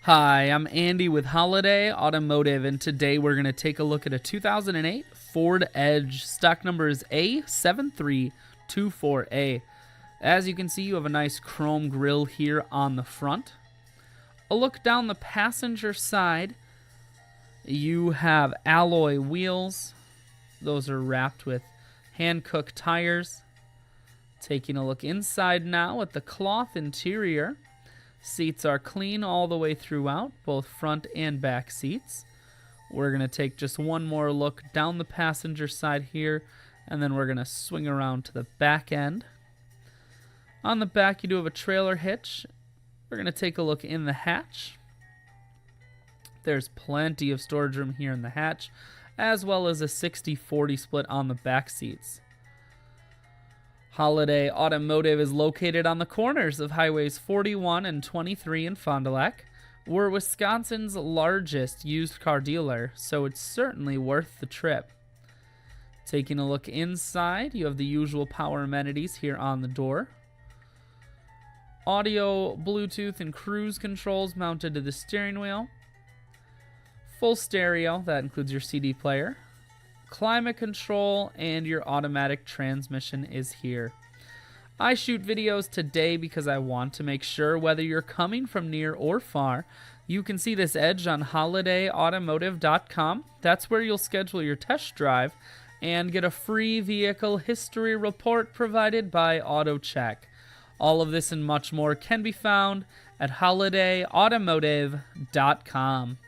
Hi, I'm Andy with Holiday Automotive, and today we're going to take a look at a 2008 Ford Edge. Stock number is A7324A. As you can see, you have a nice chrome grille here on the front. A look down the passenger side, you have alloy wheels. Those are wrapped with hand-cooked tires. Taking a look inside now at the cloth interior. Seats are clean all the way throughout, both front and back seats. We're going to take just one more look down the passenger side here, and then we're going to swing around to the back end. On the back, you do have a trailer hitch. We're going to take a look in the hatch. There's plenty of storage room here in the hatch, as well as a 60-40 split on the back seats. Holiday Automotive is located on the corners of Highways 41 and 23 in Fond du Lac. We're Wisconsin's largest used car dealer, so it's certainly worth the trip. Taking a look inside, you have the usual power amenities here on the door. Audio, Bluetooth, and cruise controls mounted to the steering wheel. Full stereo, that includes your CD player. Climate control, and your automatic transmission is here. I shoot videos today because I want to make sure whether you're coming from near or far, you can see this Edge on holidayautomotive.com. That's where you'll schedule your test drive and get a free vehicle history report provided by AutoCheck. All of this and much more can be found at holidayautomotive.com.